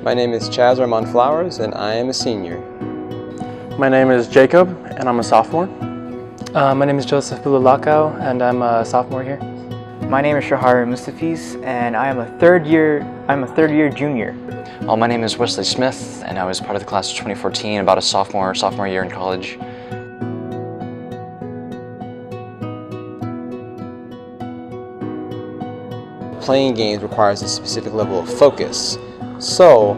My name is Chaz Armand Flowers, and I am a senior. My name is Jacob, and I'm a sophomore. My name is Joseph Bulalakaw, and I'm a sophomore here. My name is Shahar Mustafis, and I'm a third year junior. My name is Wesley Smith, and I was part of the class of 2014, about a sophomore year in college. Playing games requires a specific level of focus. So,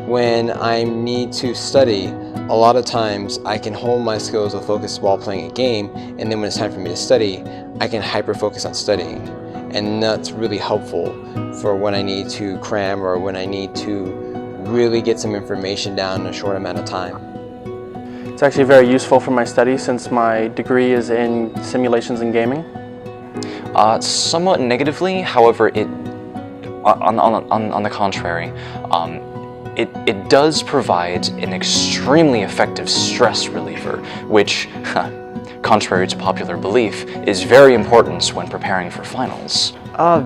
when I need to study, a lot of times I can hold my skills of focus while playing a game, and then when it's time for me to study, I can hyper-focus on studying. And that's really helpful for when I need to cram or when I need to really get some information down in a short amount of time. It's actually very useful for my studies since my degree is in simulations and gaming. Somewhat negatively, however, on the contrary, it does provide an extremely effective stress reliever, which, contrary to popular belief, is very important when preparing for finals.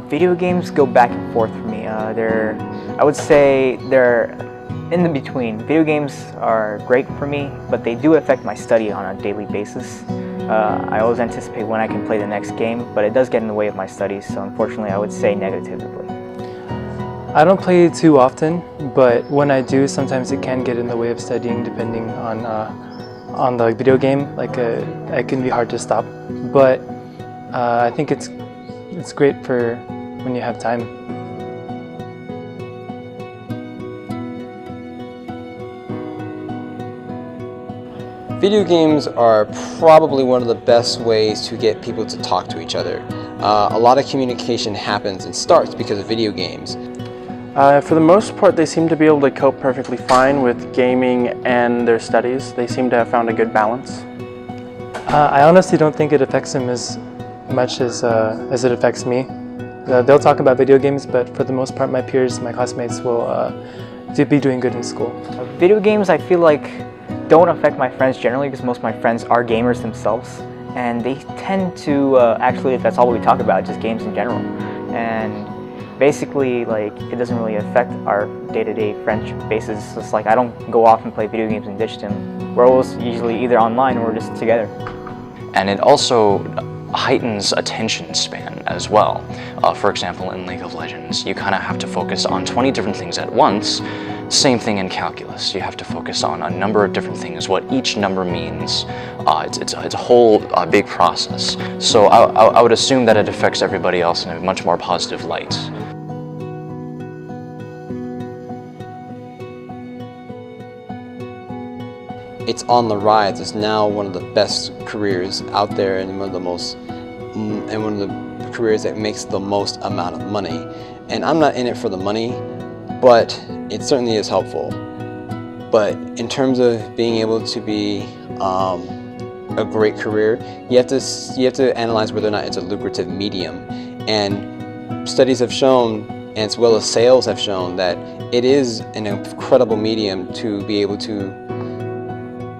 Video games go back and forth for me. I would say they're in the between. Video games are great for me, but they do affect my study on a daily basis. I always anticipate when I can play the next game, but it does get in the way of my studies, so unfortunately I would say negatively. I don't play too often, but when I do, sometimes it can get in the way of studying depending on the video game. It can be hard to stop, but I think it's great for when you have time. Video games are probably one of the best ways to get people to talk to each other. A lot of communication happens and starts because of video games. For the most part, they seem to be able to cope perfectly fine with gaming and their studies. They seem to have found a good balance. I honestly don't think it affects them as much as it affects me. They'll talk about video games, but for the most part, my peers, my classmates will be doing good in school. Video games, I feel like, don't affect my friends generally because most of my friends are gamers themselves, and they tend to actually, that's all we talk about, just games in general. And basically, it doesn't really affect our day-to-day friendship basis. It's like I don't go off and play video games and ditch them. We're always usually either online or just together. And it also heightens attention span as well. For example, in League of Legends, you kind of have to focus on 20 different things at once. Same thing in calculus. You have to focus on a number of different things, what each number means. It's a whole big process. So I would assume that it affects everybody else in a much more positive light. It's on the rise. It's now one of the best careers out there and one of the careers that makes the most amount of money. And I'm not in it for the money, but it certainly is helpful. But in terms of being able to be a great career, you have to analyze whether or not it's a lucrative medium. And studies have shown, and as well as sales have shown, that it is an incredible medium to be able to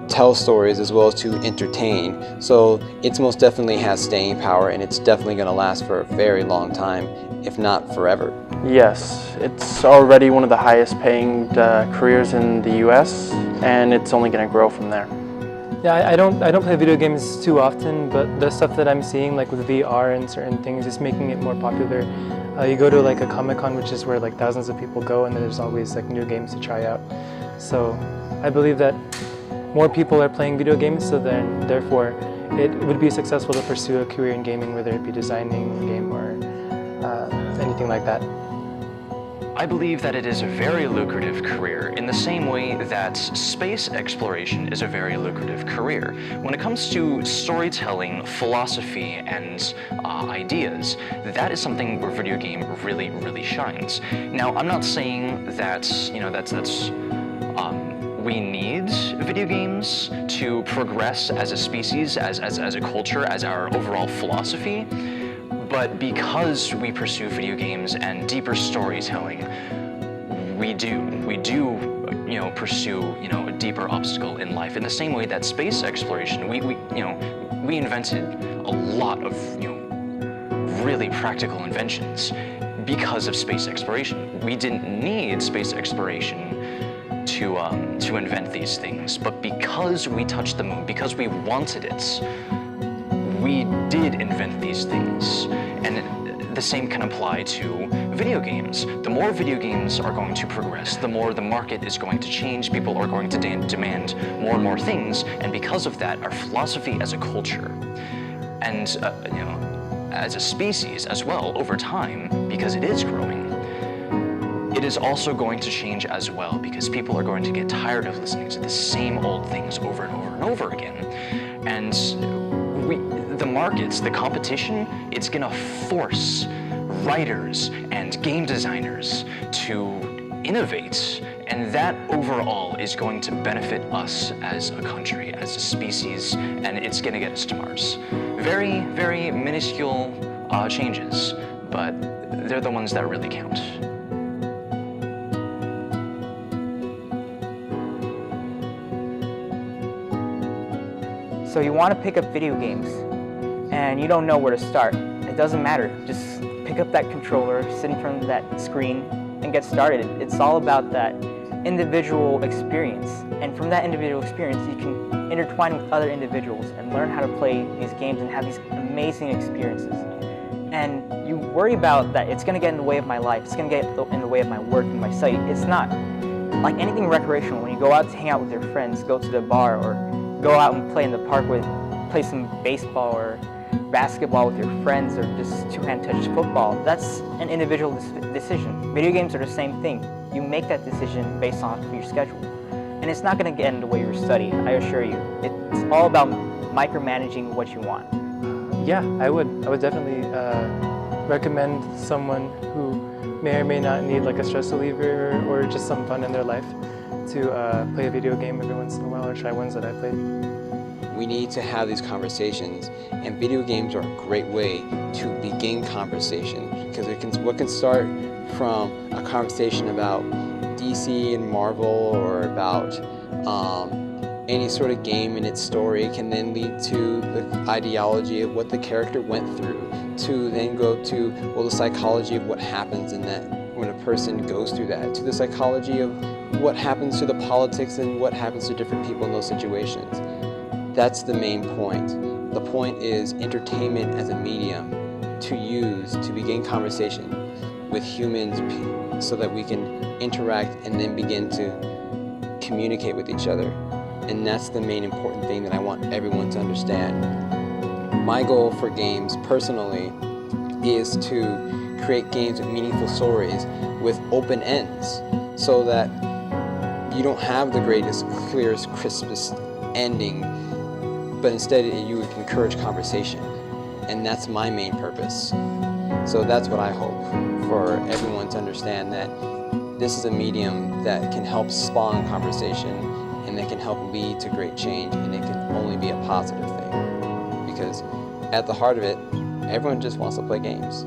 tell stories as well as to entertain. So it most definitely has staying power, and it's definitely going to last for a very long time, if not forever. Yes, it's already one of the highest paying careers in the US, and it's only going to grow from there. Yeah, I don't play video games too often, but the stuff that I'm seeing, like with VR and certain things, is making it more popular. You go to a Comic-Con, which is where thousands of people go, and there's always new games to try out. So I believe that more people are playing video games, so then therefore it would be successful to pursue a career in gaming, whether it be designing a game or anything like that. I believe that it is a very lucrative career in the same way that space exploration is a very lucrative career. When it comes to storytelling, philosophy, and ideas, that is something where video game really, really shines. Now, I'm not saying that, we need video games to progress as a species, as a culture, as our overall philosophy. But because we pursue video games and deeper storytelling, we do pursue a deeper obstacle in life. In the same way that space exploration, we invented a lot of really practical inventions because of space exploration. We didn't need space exploration to invent these things, but because we touched the moon, because we wanted it, we did invent these things. And the same can apply to video games. The more video games are going to progress, the more the market is going to change, people are going to demand more and more things, and because of that, our philosophy as a culture, and as a species as well, over time, because it is growing, it is also going to change as well, because people are going to get tired of listening to the same old things over and over and over again. And the markets, the competition, it's gonna force writers and game designers to innovate, and that overall is going to benefit us as a country, as a species, and it's gonna get us to Mars. Very, very minuscule changes, but they're the ones that really count. So you want to pick up video games and you don't know where to start. It doesn't matter. Just pick up that controller, sit in front of that screen, and get started. It's all about that individual experience. And from that individual experience, you can intertwine with other individuals and learn how to play these games and have these amazing experiences. And you worry about that it's going to get in the way of my life, it's going to get in the way of my work and my study. It's not. Like anything recreational, when you go out to hang out with your friends, go to the bar, or go out and play in the park play some baseball or basketball with your friends, or just two-hand touch football, that's an individual decision. Video games are the same thing. You make that decision based off of your schedule. And it's not going to get in the way of your study, I assure you. It's all about micromanaging what you want. Yeah, I would definitely recommend someone who may or may not need like a stress reliever or just some fun in their life to play a video game every once in a while, or try ones that I played. We need to have these conversations, and video games are a great way to begin conversation, because what can start from a conversation about DC and Marvel, or about any sort of game and its story, can then lead to the ideology of what the character went through, to then go to, well, the psychology of what happens in that when a person goes through that, to the psychology of what happens to the politics and what happens to different people in those situations. That's the main point. The point is entertainment as a medium to use to begin conversation with humans, so that we can interact and then begin to communicate with each other. And that's the main important thing that I want everyone to understand. My goal for games personally is to create games with meaningful stories with open ends, so that you don't have the greatest, clearest, crispest ending, but instead you would encourage conversation. And that's my main purpose. So that's what I hope for everyone to understand, that this is a medium that can help spawn conversation, and that can help lead to great change, and it can only be a positive thing. Because at the heart of it, everyone just wants to play games.